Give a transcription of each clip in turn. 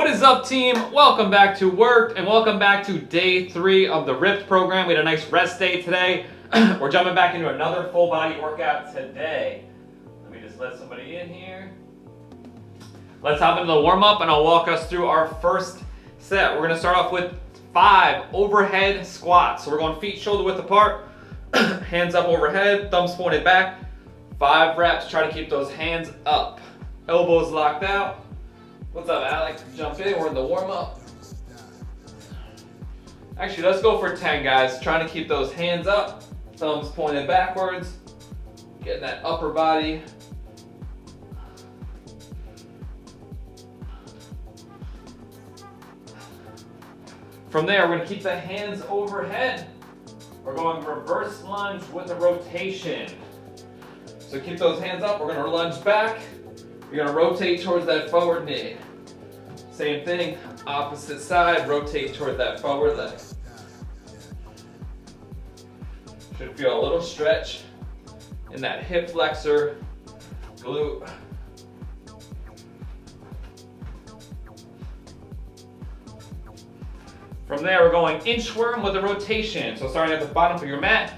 What is up, team? Welcome back to Werkd and welcome back to day 3 of the RIPPD program. We had a nice rest day today. We're jumping back into another full body workout today. Let me just let somebody in here. Let's hop into the warm up and I'll walk us through our first set. We're gonna start off with 5 overhead squats. So we're going feet shoulder width apart, hands up overhead, thumbs pointed back. 5 reps, try to keep those hands up. Elbows locked out. What's up, Alex? Jump in, we're in the warm up. Actually, let's go for 10, guys. Trying to keep those hands up, thumbs pointed backwards, getting that upper body. From there, we're gonna keep the hands overhead. We're going reverse lunge with a rotation. So keep those hands up, we're gonna lunge back. You're gonna rotate towards that forward knee. Same thing, opposite side, rotate toward that forward leg. Should feel a little stretch in that hip flexor, glute. From there, we're going inchworm with a rotation. So starting at the bottom of your mat,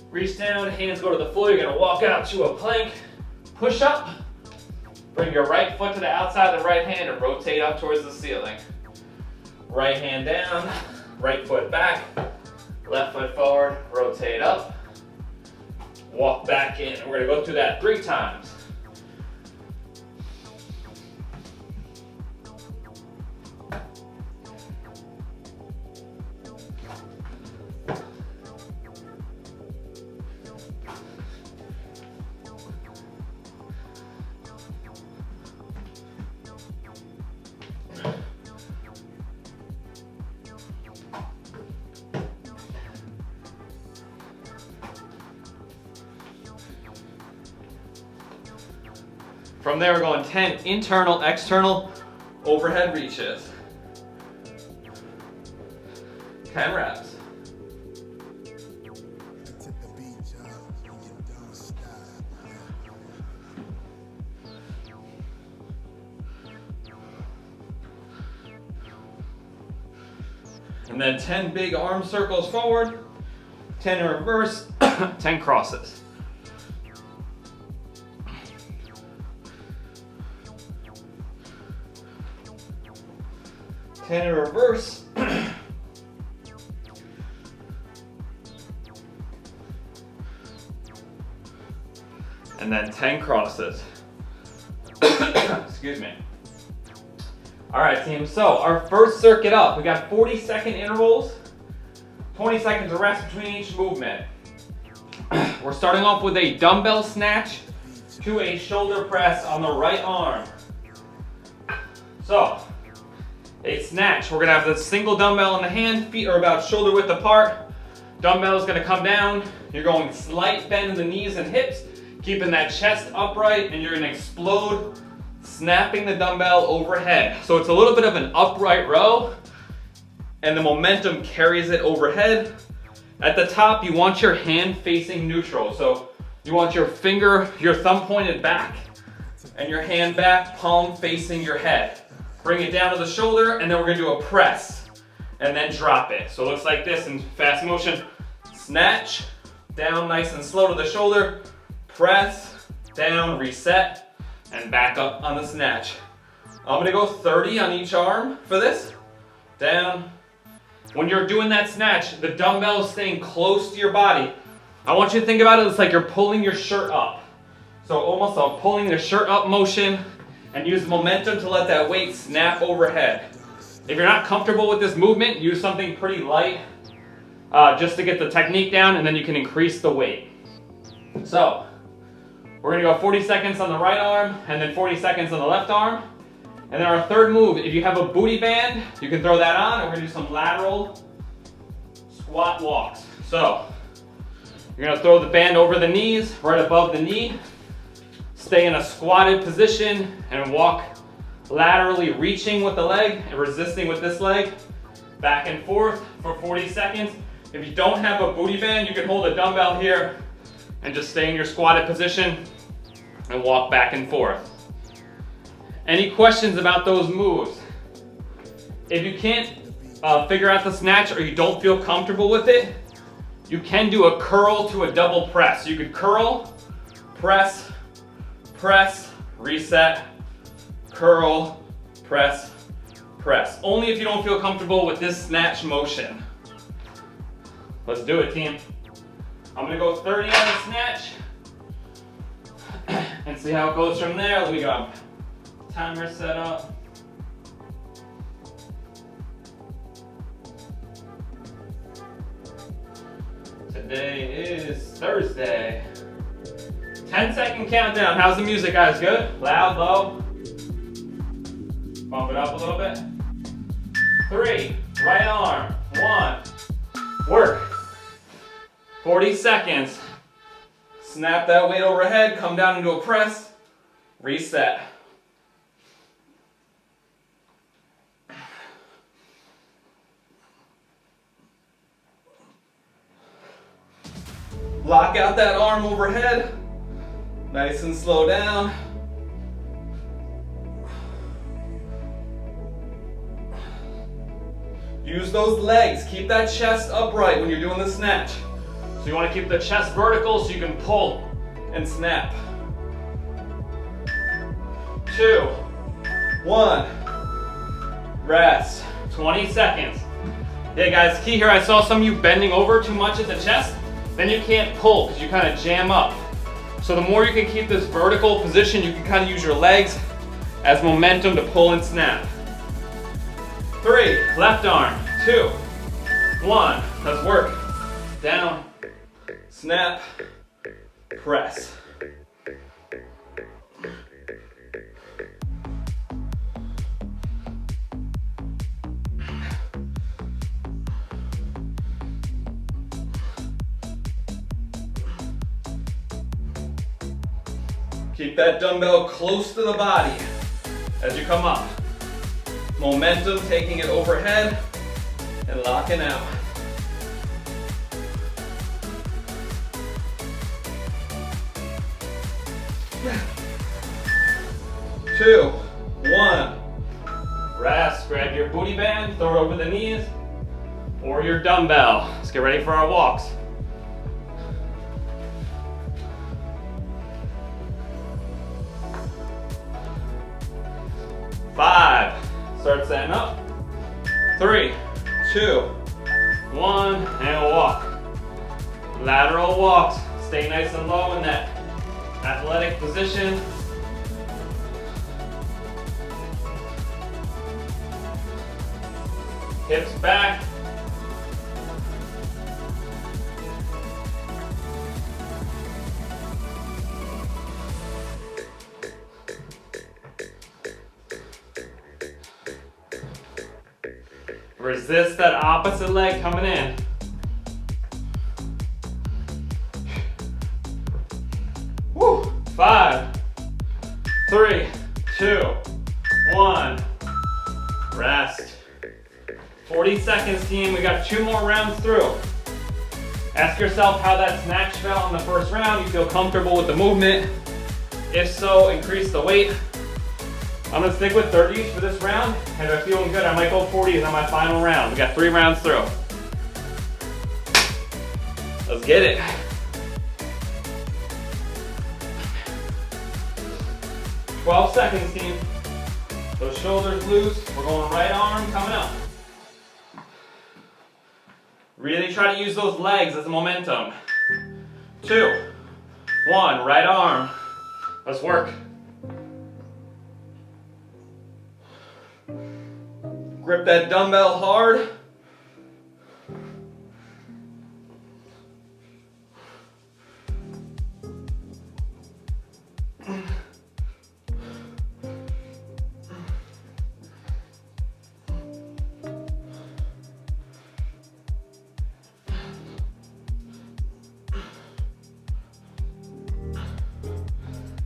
reach down, hands go to the floor. You're gonna walk out to a plank, push up. Bring your right foot to the outside of the right hand and rotate up towards the ceiling. Right hand down, right foot back, left foot forward, rotate up, walk back in. We're gonna go through that 3 times. From there, we're going 10 internal, external, overhead reaches. 10 reps. And then 10 big arm circles forward, 10 in reverse, 10 crosses. 10 in reverse. And then 10 crosses. Excuse me. All right, team, so our first circuit up, we got 40-second intervals, 20 seconds of rest between each movement. We're starting off with a dumbbell snatch to a shoulder press on the right arm. So, a snatch, we're gonna have the single dumbbell in the hand, feet are about shoulder width apart. Dumbbell is gonna come down. You're going slight bend in the knees and hips, keeping that chest upright, and you're gonna explode, snapping the dumbbell overhead. So it's a little bit of an upright row, and the momentum carries it overhead. At the top, you want your hand facing neutral. So you want your finger, your thumb pointed back, and your hand back, palm facing your head. Bring it down to the shoulder, and then we're gonna do a press, and then drop it. So it looks like this in fast motion. Snatch, down nice and slow to the shoulder, press, down, reset, and back up on the snatch. I'm gonna go 30 on each arm for this. Down. When you're doing that snatch, the dumbbell is staying close to your body. I want you to think about it, it's like you're pulling your shirt up. So almost a pulling the shirt up motion, and use momentum to let that weight snap overhead. If you're not comfortable with this movement, use something pretty light just to get the technique down, and then you can increase the weight. So, we're gonna go 40 seconds on the right arm, and then 40 seconds on the left arm. And then our third move, if you have a booty band, you can throw that on, and we're gonna do some lateral squat walks. So, you're gonna throw the band over the knees, right above the knee. Stay in a squatted position and walk laterally, reaching with the leg and resisting with this leg. Back and forth for 40 seconds. If you don't have a booty band, you can hold a dumbbell here and just stay in your squatted position and walk back and forth. Any questions about those moves? If you can't figure out the snatch or you don't feel comfortable with it, you can do a curl to a double press. You could curl, press, press, reset, curl, press, press. Only if you don't feel comfortable with this snatch motion. Let's do it, team. I'm gonna go 30 on the snatch and see how it goes from there. Let me go. Timer set up. Today is Thursday. 10-second countdown. How's the music, guys? Good? Loud, low? Bump it up a little bit. 3, right arm, 1, work. 40 seconds. Snap that weight overhead, come down into a press, reset. Lock out that arm overhead, nice and slow down. Use those legs, keep that chest upright when you're doing the snatch. So you want to keep the chest vertical so you can pull and snap. 2, 1, rest. 20 seconds. Yeah guys, key here, I saw some of you bending over too much at the chest, then you can't pull because you kind of jam up. So the more you can keep this vertical position, you can kind of use your legs as momentum to pull and snap. 3, left arm, 2, 1, let's work. Down, snap, press. Keep that dumbbell close to the body as you come up. Momentum, taking it overhead and locking out. 2, 1, rest. Grab your booty band, throw it over the knees, or your dumbbell. Let's get ready for our walks. Five, start setting up. 3, 2, 1, and walk. Lateral walks. Stay nice and low in that athletic position. Hips back. Resist that opposite leg coming in. Woo. 5, 3, 2, 1. Rest. 40 seconds, team. We got 2 more rounds through. Ask yourself how that snatch felt in the first round. You feel comfortable with the movement? If so, increase the weight. I'm gonna stick with 30s for this round, and if I'm feeling good, I might go 40s on my final round. We got 3 rounds through. Let's get it. "12 seconds, team. Those shoulders loose. We're going right arm coming up. Really try to use those legs as momentum. 2, 1, right arm. Let's work. Grip that dumbbell hard.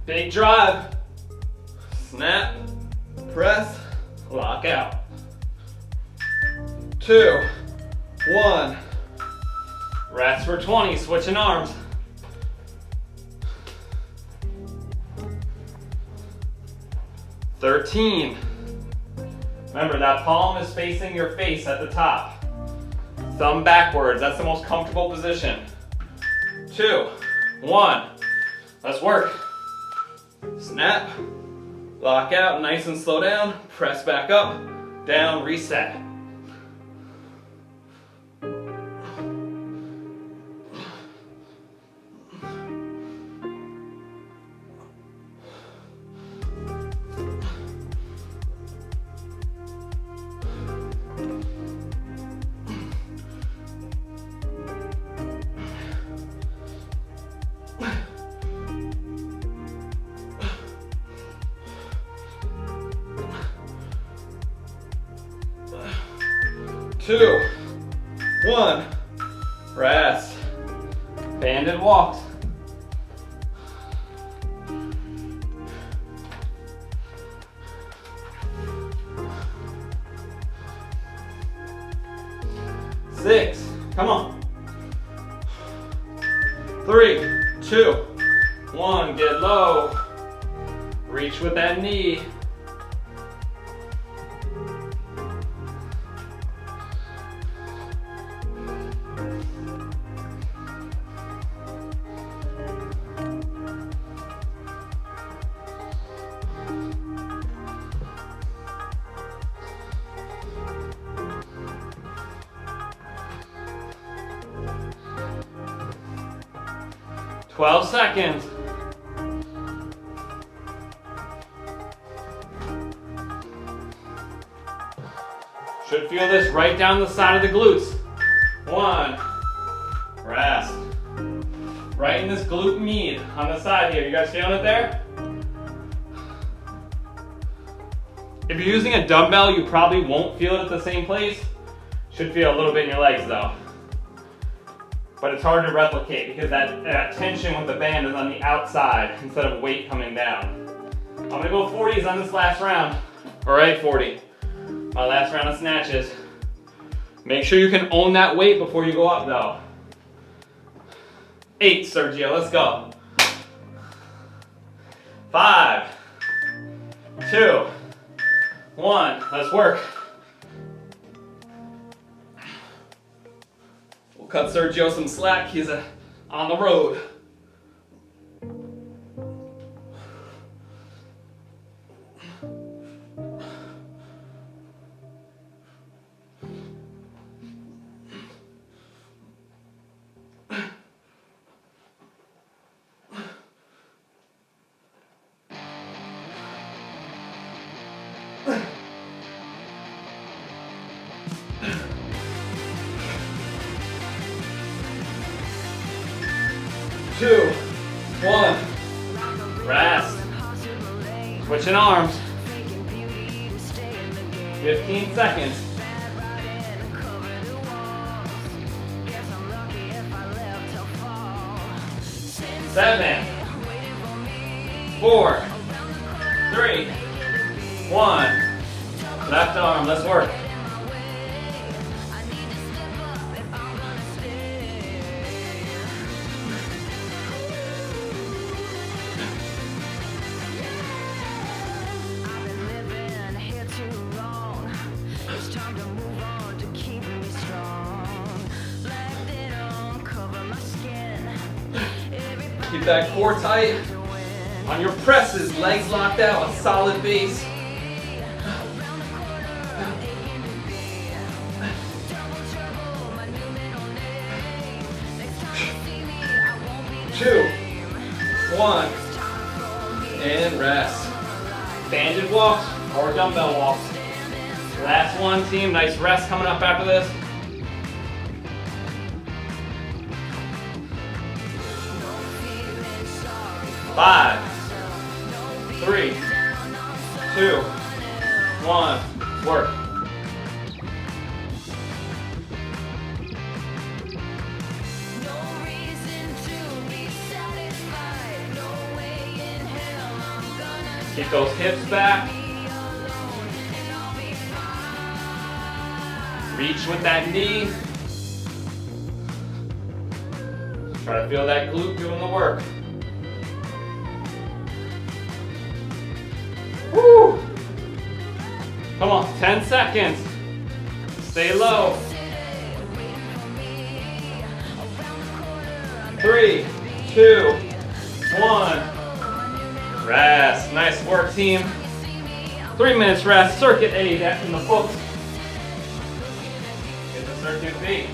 Big drive. Snap, press, lock out. 2, 1. Rest for 20, switching arms. 13, Remember, that palm is facing your face at the top. Thumb backwards, that's the most comfortable position. 2, 1, let's work. Snap, lock out, nice and slow down, press back up, down, reset. Two, 1, rest, banded walks. Six, come on. 3, 2, 1, get low. Reach with that knee. 12 seconds. Should feel this right down the side of the glutes. 1, rest. Right in this glute med on the side here. You guys feeling it there? If you're using a dumbbell, you probably won't feel it at the same place. Should feel a little bit in your legs though. But it's hard to replicate because that tension with the band is on the outside instead of weight coming down. I'm gonna go 40s on this last round. All right, 40. My last round of snatches. Make sure you can own that weight before you go up though. 8, Sergio, let's go. 5, 2, 1, let's work. We'll cut Sergio some slack, he's on the road. Two, 1, rest. Switching arms. 15 seconds. 7, 4, 3, 1. Left arm, let's work. Keep that core tight. On your presses, legs locked out, a solid base. 2, 1, and rest. Banded walks or dumbbell walks. Last one, team. Nice rest coming up after this. Five, 3, 2, 1, work. Keep those hips back. Reach with that knee. Try to feel that glute doing the work. Woo! Come on, 10 seconds. Stay low. 3, 2, 1. Rest. Nice work, team. 3 minutes rest. Circuit A, that's in the books. Get the circuit B.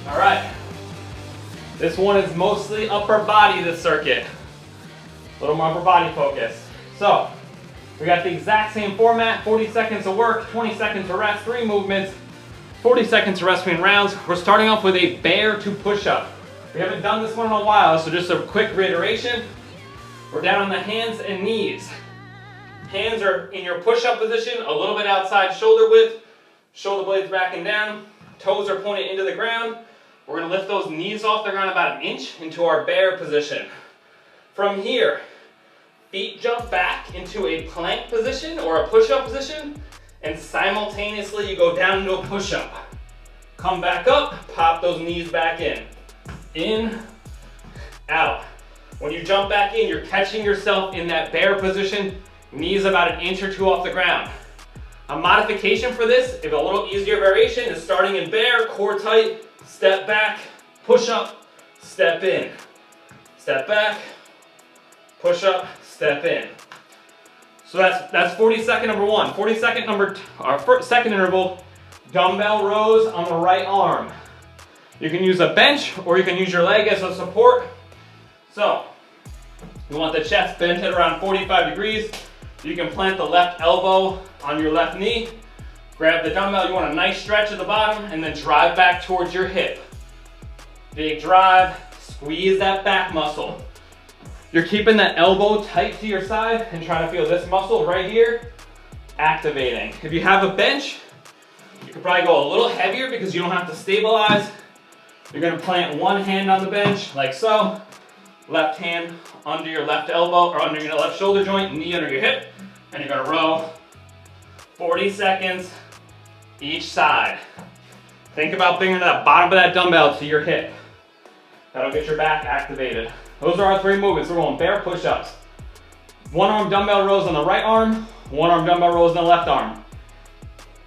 All right. This one is mostly upper body, this circuit. A little more upper body focus. So, we got the exact same format, 40 seconds of work, 20 seconds of rest, 3 movements, 40 seconds of rest between rounds. We're starting off with a bear to push-up. We haven't done this one in a while, so just a quick reiteration. We're down on the hands and knees. Hands are in your push-up position, a little bit outside shoulder width, shoulder blades backing down, toes are pointed into the ground. We're gonna lift those knees off the ground about 1 inch into our bear position. From here, feet jump back into a plank position or a push-up position, and simultaneously you go down into a push-up. Come back up, pop those knees back in, out. When you jump back in, you're catching yourself in that bear position, knees about 1 inch or 2 off the ground. A modification for this, if a little easier variation, is starting in bear, core tight, step back, push up, step in. Step back, push up, step in. So that's 40-second number 1. 40-second our second interval, dumbbell rows on the right arm. You can use a bench or you can use your leg as a support. So, you want the chest bent at around 45 degrees. You can plant the left elbow on your left knee. Grab the dumbbell, you want a nice stretch at the bottom, and then drive back towards your hip. Big drive, squeeze that back muscle. You're keeping that elbow tight to your side and trying to feel this muscle right here activating. If you have a bench, you could probably go a little heavier because you don't have to stabilize. You're gonna plant one hand on the bench like so, left hand under your left elbow or under your left shoulder joint, knee under your hip, and you're gonna row 40 seconds each side. Think about bringing that bottom of that dumbbell to your hip. That'll get your back activated. Those are our 3 movements. We're going bear push-ups. 1 arm dumbbell rows on the right arm, 1 arm dumbbell rows on the left arm.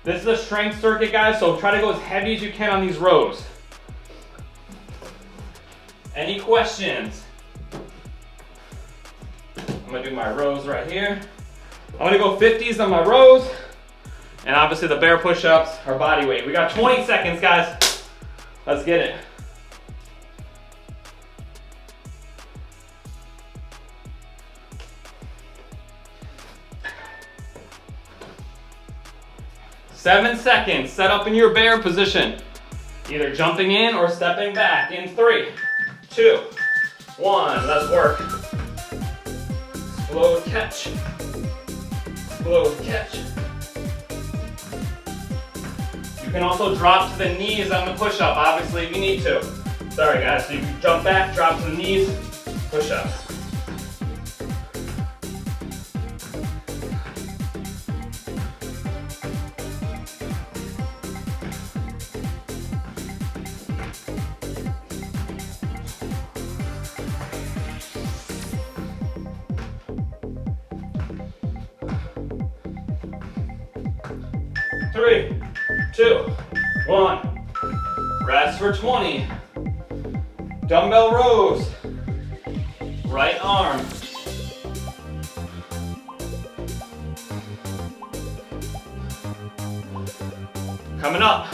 This is a strength circuit, guys, so try to go as heavy as you can on these rows. Any questions? I'm gonna do my rows right here. I'm gonna go 50s on my rows, and obviously the bear push-ups are body weight. We got 20 seconds, guys. Let's get it. Seven seconds, set up in your bear position. Either jumping in or stepping back in 3, 2, 1, let's work. Explode, catch. Explode, catch. You can also drop to the knees on the push-up, obviously, if you need to. Sorry guys, so you can jump back, drop to the knees, push-up. Three, 2, 1. Rest for 20. Dumbbell rows. Right arm. Coming up.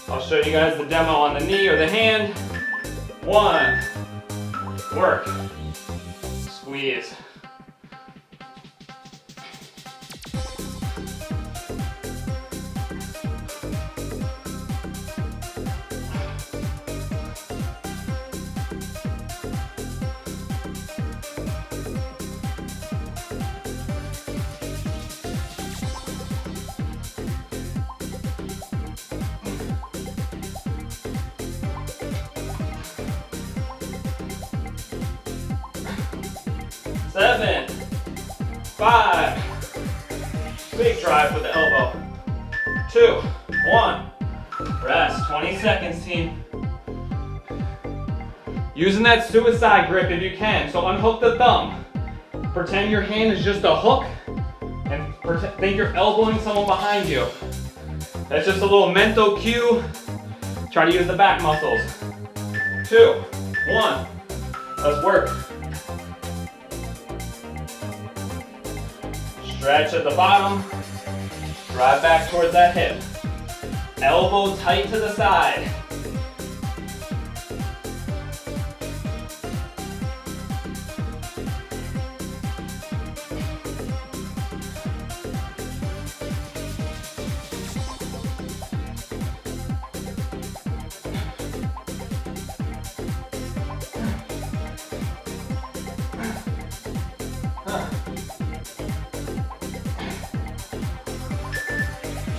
I'll show you guys the demo on the knee or the hand. 1. Work. Squeeze. Seven, 5, big drive with the elbow. 2, 1, rest, 20 seconds, team. Using that suicide grip if you can, so unhook the thumb. Pretend your hand is just a hook and think you're elbowing someone behind you. That's just a little mental cue. Try to use the back muscles. 2, 1, let's work. Stretch at the bottom, drive back towards that hip. Elbow tight to the side.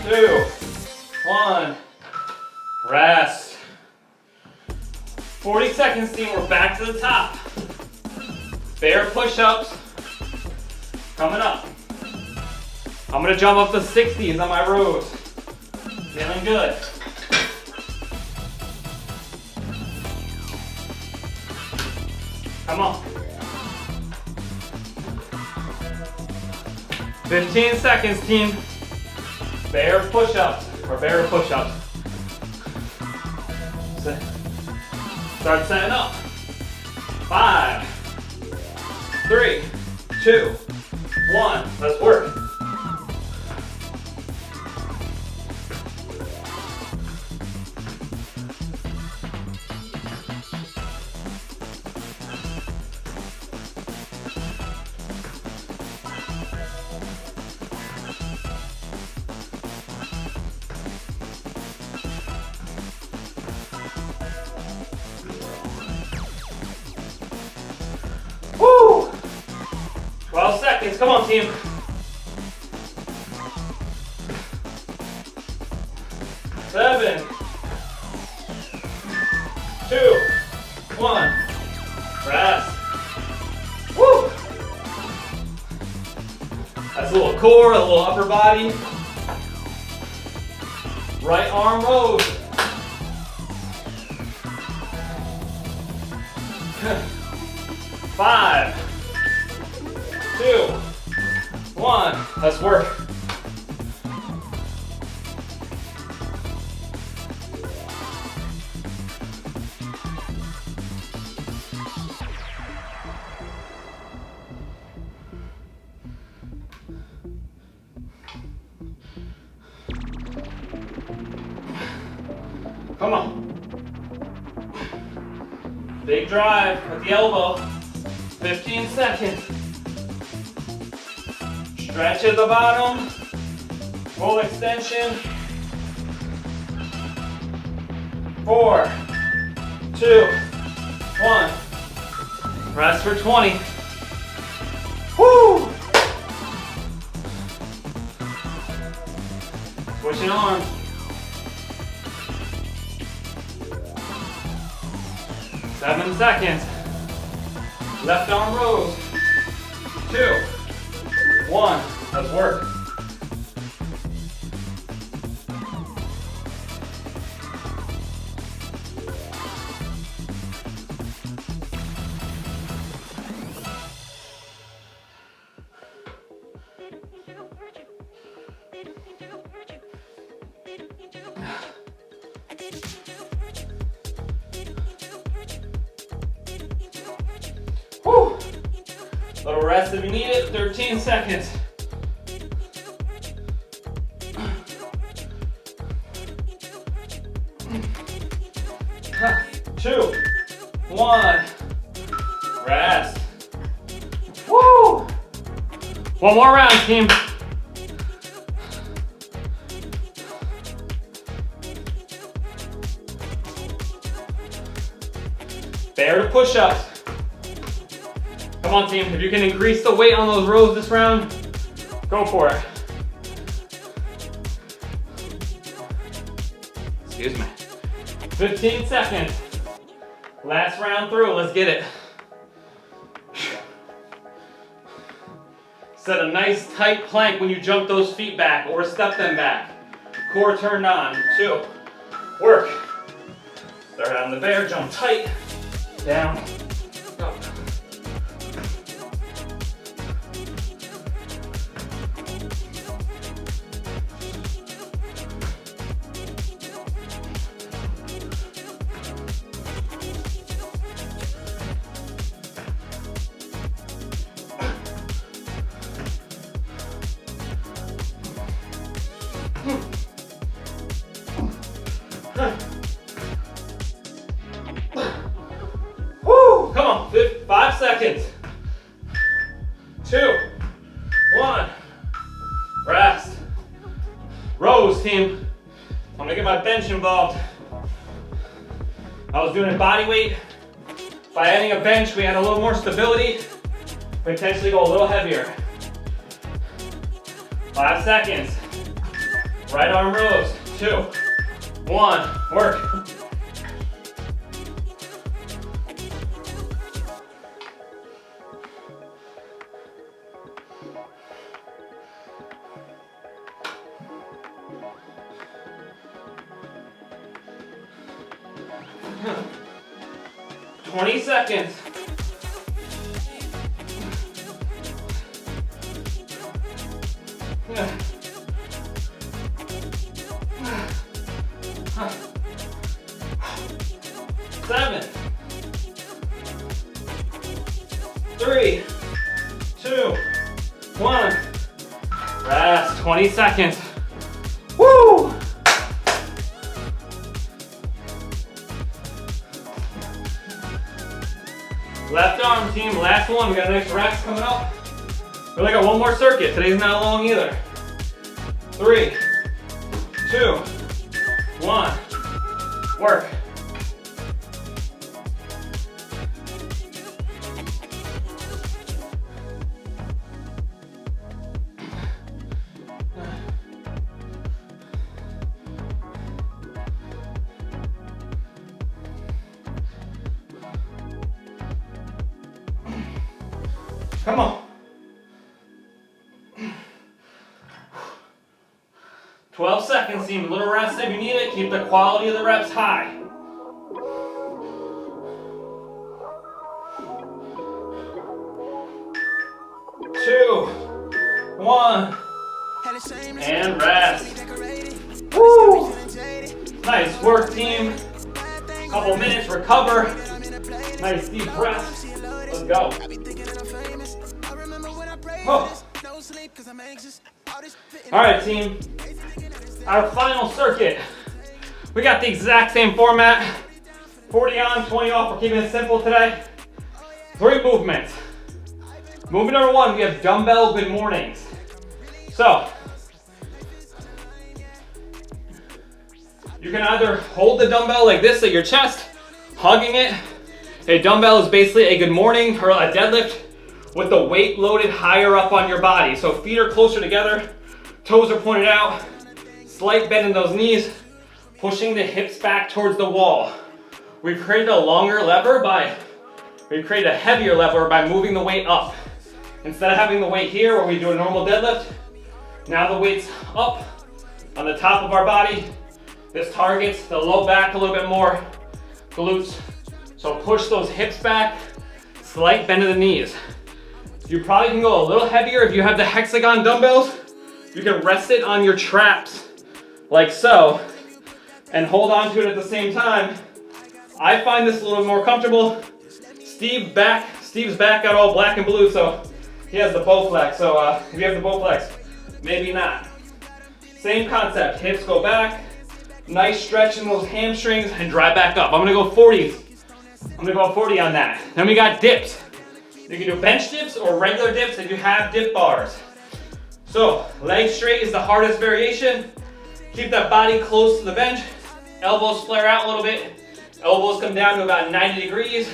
Two, 1, rest. 40 seconds, team, we're back to the top. Bear push-ups coming up. I'm gonna jump up to 60s on my rows. Feeling good. Come on. 15 seconds, team. Bear push-ups, or bear push-ups. Start setting up. 5, 3, 2, 1, let's work. Woo! 12 seconds, come on team. 7, 2, 1, rest. Woo! That's a little core, a little upper body. Right arm rows. 5, 2, 1, let's work. Come on. Big drive with the elbow. 15 seconds. Stretch at the bottom. Full extension. 4, 2, 1. Rest for 20. Woo! Switching arms. 7 seconds. Left arm rows. 2, 1. Let's work. Woo! Little rest if you need it. 13 seconds. 2, 1. Rest. Woo! One more round, team. Bear to push-ups. Come on, team. If you can increase the weight on those rows this round, go for it. Excuse me. 15 seconds. Last round through. Let's get it. Set a nice tight plank when you jump those feet back or step them back. Core turned on. 2. Work. Start on the bear. Jump tight. Down. Go. 2, 1. Rest. Rows, team. I'm gonna get my bench involved. I was doing a body weight. By adding a bench, we had a little more stability. Potentially go a little heavier. 5 seconds. Right arm rows. 2, 1. Work. Huh. 20 seconds. Yeah. 7, 3, 2, 1. Rest. 20 seconds. Woo! Left arm, team. Last one. We got nice racks coming up. We only got one more circuit. Today's not long either. 3, 2, 1. Work. Come on. 12 seconds, team. A little rest if you need it. Keep the quality of the reps high. 2, 1, and rest. Woo! Nice work, team. Couple minutes, recover. Nice deep breaths. Let's go. Oh. All right, team. Our final circuit. We got the exact same format. 40 on, 20 off. We're keeping it simple today. 3 movements. Movement number 1, we have dumbbell good mornings. So, you can either hold the dumbbell like this at your chest, hugging it. A dumbbell is basically a good morning or a deadlift with the weight loaded higher up on your body. So feet are closer together, toes are pointed out, slight bend in those knees, pushing the hips back towards the wall. We've created a heavier lever by moving the weight up. Instead of having the weight here where we do a normal deadlift, now the weight's up on the top of our body. This targets the low back a little bit more, glutes. So push those hips back, slight bend of the knees. You probably can go a little heavier if you have the hexagon dumbbells. You can rest it on your traps, like so, and hold on to it at the same time. I find this a little more comfortable. Steve's back got all black and blue, so he has the Bowflex. So if you have the Bowflex, maybe not. Same concept, hips go back, nice stretch in those hamstrings, and drive back up. I'm gonna go 40. I'm gonna go 40 on that. Then we got dips. You can do bench dips or regular dips if you have dip bars. So, leg straight is the hardest variation. Keep that body close to the bench. Elbows flare out a little bit. Elbows come down to about 90 degrees.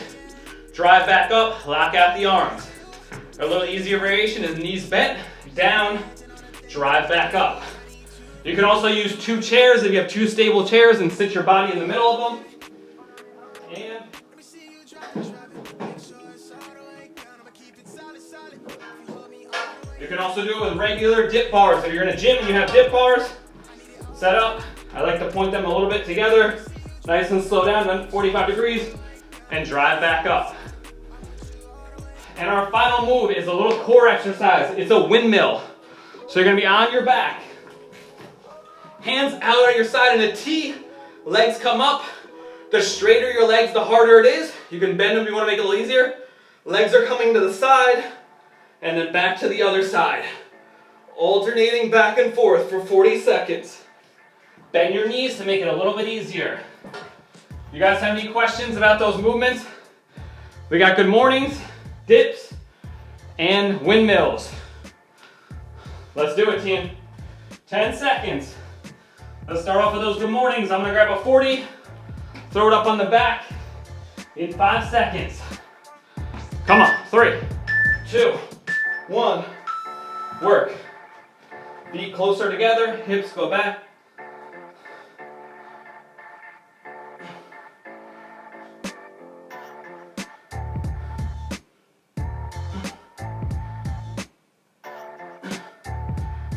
Drive back up, lock out the arms. A little easier variation is knees bent, down, drive back up. You can also use 2 chairs if you have 2 stable chairs and sit your body in the middle of them. And you can also do it with regular dip bars. If you're in a gym and you have dip bars, set up. I like to point them a little bit together, nice and slow down, then 45 degrees, and drive back up. And our final move is a little core exercise. It's a windmill. So you're gonna be on your back, hands out at your side in a T, legs come up. The straighter your legs, the harder it is. You can bend them if you wanna make it a little easier. Legs are coming to the side, and then back to the other side. Alternating back and forth for 40 seconds. Bend your knees to make it a little bit easier. You guys have any questions about those movements? We got good mornings, dips, and windmills. Let's do it, team. 10 seconds. Let's start off with those good mornings. I'm gonna grab a 40, throw it up on the back in 5 seconds. Come on, 3, 2, 1, work. Feet closer together, hips go back.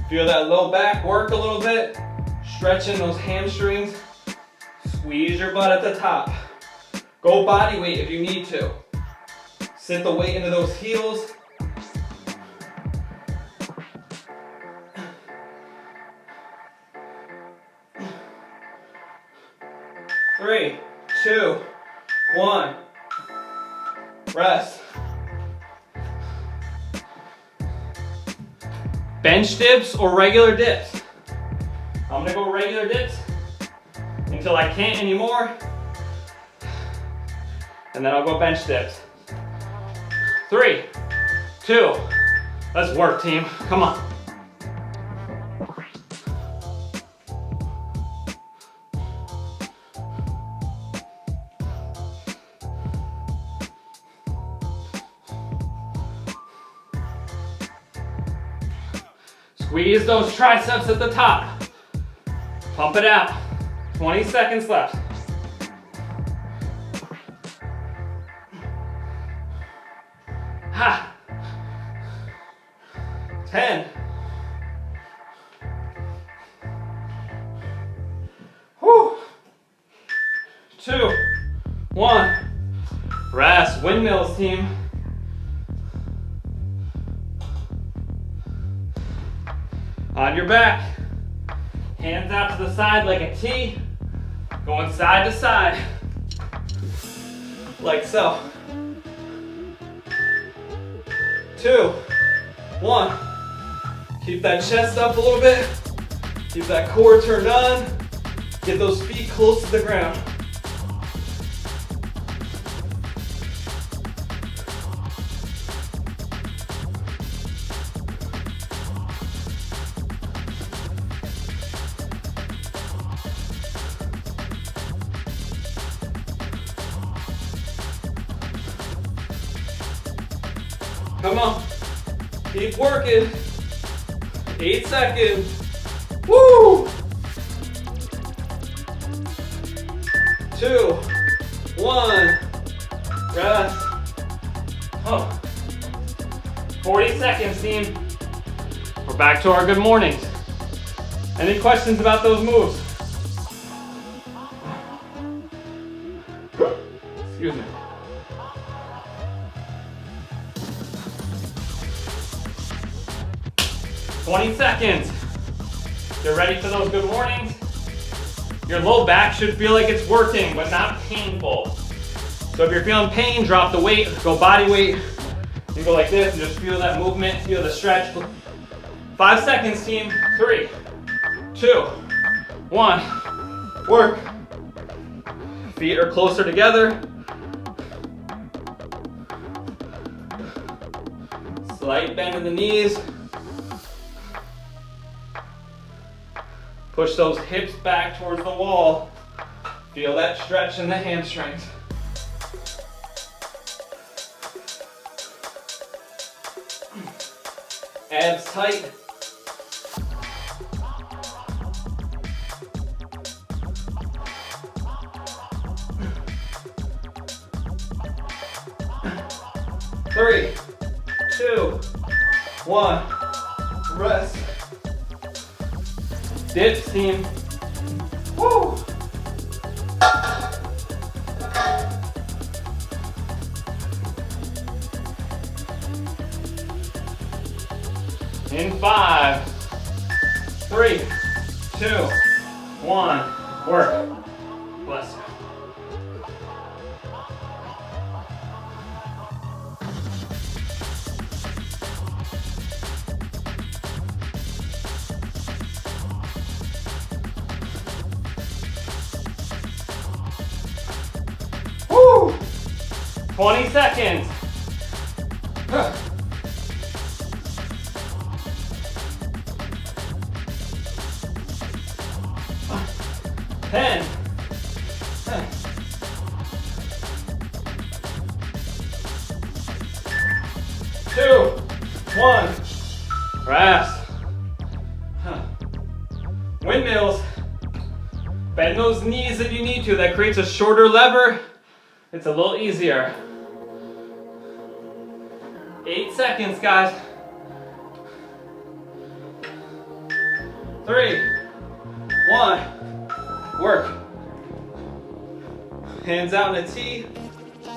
Feel that low back work a little bit. Stretching those hamstrings. Squeeze your butt at the top. Go body weight if you need to. Sit the weight into those heels. Three, 2, 1. Rest. Bench dips or regular dips? I'm gonna go regular dips until I can't anymore. And then I'll go bench dips. 3, 2, let's work, team. Come on. Squeeze those triceps at the top. Pump it out. 20 seconds left. Ha. 10. Whew. 2, 1. Rest. Windmills, team. On your back. Hands out to the side like a T. Going side to side. Like so. 2, 1. Keep that chest up a little bit. Keep that core turned on. Get those feet close to the ground. Come on, keep working. 8 seconds. Woo! 2, 1, rest. Oh. 40 seconds, team. We're back to our good mornings. Any questions about those moves? Excuse me. $20 seconds. Get ready for those good mornings. Your low back should feel like it's working, but not painful. So if you're feeling pain, drop the weight, go body weight. You go like this and just feel that movement, feel the stretch. 5 seconds, team. 3, 2, 1. Work. Feet are closer together. Slight bend in the knees. Push those hips back towards the wall. Feel that stretch in the hamstrings. Abs tight. Three, 2, 1. Rest. Dips, team. Woo! In 5, 3, 2, 1. Work. Bless you. Woo! 20 seconds. 10. 2, 1. Rest. Windmills. Bend those knees if you need to. That creates a shorter lever. It's a little easier. 8 seconds, guys. 3, 1. Work. Hands out in a T.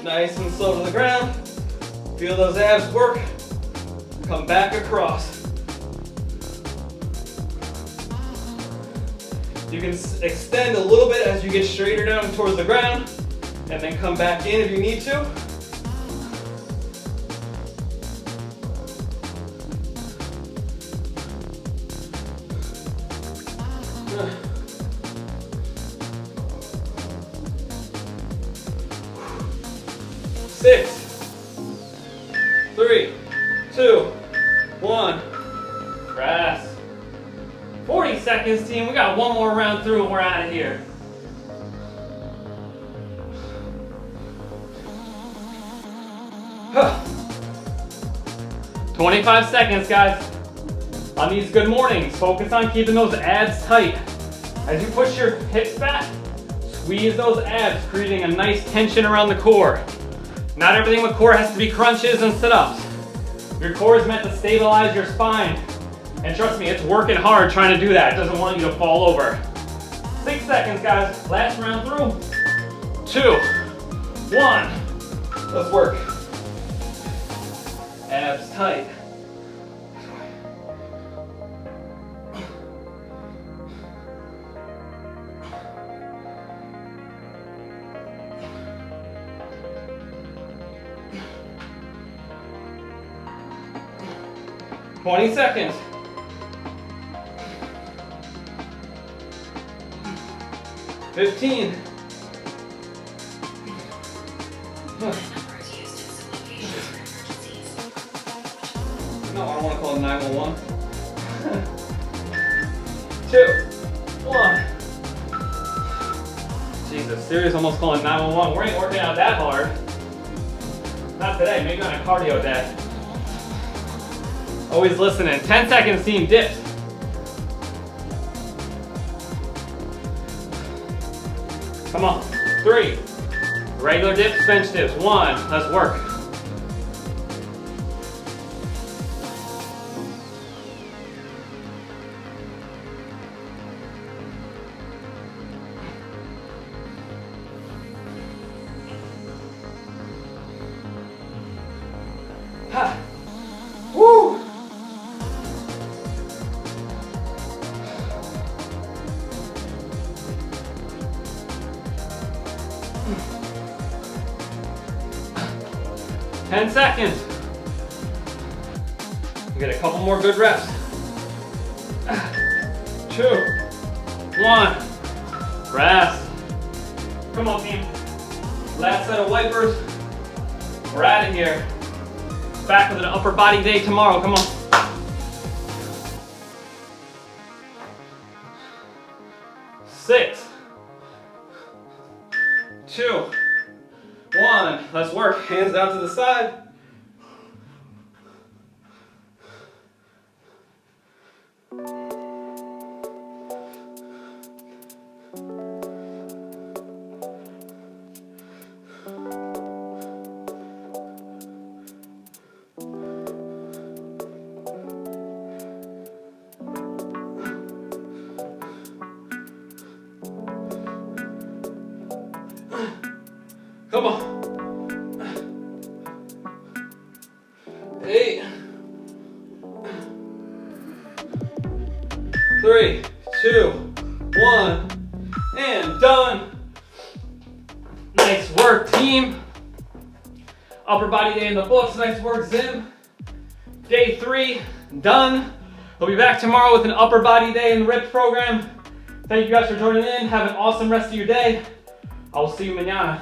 Nice and slow to the ground. Feel those abs work. Come back across. You can extend a little bit as you get straighter down towards the ground, and then come back in if you need to. Six, 3, 2, 1. Rest. 40 seconds, team. We got one more round through and we're out of here. Huh. 25 seconds, guys. On these good mornings, focus on keeping those abs tight. As you push your hips back, squeeze those abs, creating a nice tension around the core. Not everything with core has to be crunches and sit-ups. Your core is meant to stabilize your spine. And trust me, it's working hard trying to do that. It doesn't want you to fall over. 6 seconds, guys. Last round through. 2, 1. Let's work. Abs tight. Twenty seconds. 15. No, I don't want to call 911. 2, 1. Jesus, serious, almost calling 911. We ain't working out that hard. Not today, maybe on a cardio day. Always listening. 10 seconds, team, dips. Come on. 3. Regular dips, bench dips. 1. Let's work. Ha. Woo. Ten seconds. You get a couple more good reps. 2, 1. Rest. Come on, team. Last set of wipers. We're out of here. Back with an upper body day tomorrow. Come on. 6, 2, 1. Let's work. Hands down to the side. Come on. 8, 3, 2, 1, and done. Nice work, team. Upper body day in the books. Nice work, Zim. Day 3, done. We'll be back tomorrow with an upper body day in the RIPPD program. Thank you guys for joining in. Have an awesome rest of your day. I will see you mañana.